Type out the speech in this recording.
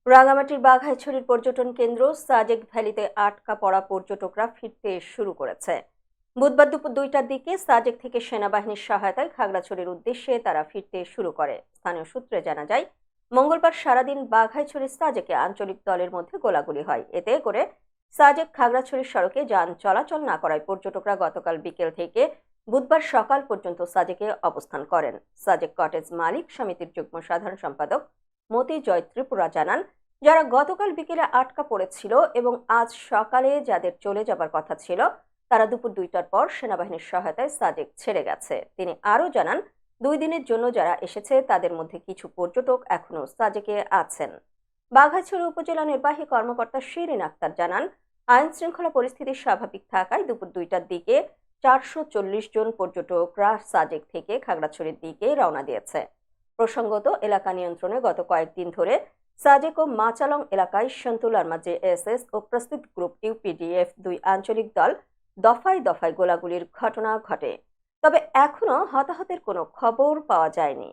রাঙামাটির বাঘাইছড়ির পর্যটন কেন্দ্র সাজেক ভ্যালিতে আটকা পড়া পর্যটকরা ফিরতে শুরু করেছে। বুধবার দুপুর 2টার দিকে সাজেক থেকে সেনাবাহিনীর সহায়তায় খাগড়াছড়ির উদ্দেশ্যে তারা ফিরতে শুরু করে। স্থানীয় সূত্রে জানা যায়, মঙ্গলবার সারাদিন বাঘাইছড়ির সাজেকে আঞ্চলিক দলের মধ্যে গোলাগুলি হয়। এতে করে সাজেক খাগড়াছড়ির সড়কে যান চলাচল না করায় পর্যটকরা গতকাল বিকেল থেকে বুধবার সকাল পর্যন্ত সাজেকে অবস্থান করেন। সাজেক কটেজ মালিক সমিতির যুগ্ম সাধারণ সম্পাদক মতি জয় ত্রিপুরা জানান, যারা গতকাল বিকেলে আটকা পড়েছিল এবং আজ সকালে যাদের চলে যাবার কথা ছিল, তারা দুপুর 2টার পর সেনাবাহিনীর সহায়তায় সাজেক ছেড়ে গেছে। তিনি আরও জানান, 2 দিনের জন্য যারা এসেছে তাদের মধ্যে কিছু পর্যটক এখনো সাজেকে আছেন। বাঘাইছড়ি উপজেলা নির্বাহী কর্মকর্তা শিরিন আক্তার জানান, আইন শৃঙ্খলা পরিস্থিতি স্বাভাবিক থাকায় দুপুর 2টার দিকে 440 জন পর্যটকরা সাজেক থেকে খাগড়াছড়ির দিকে রওনা দিয়েছে। প্রসঙ্গত, এলাকা নিয়ন্ত্রণে গত কয়েকদিন ধরে সাজেক ও মাচালং এলাকায় সন্তুল আর্মা জেএসএস ও প্রস্তুত গ্রুপ ইউপিডিএফ 2 আঞ্চলিক দল দফায় দফায় গোলাগুলির ঘটনা ঘটে। তবে এখনো হতাহতের কোনো খবর পাওয়া যায়নি।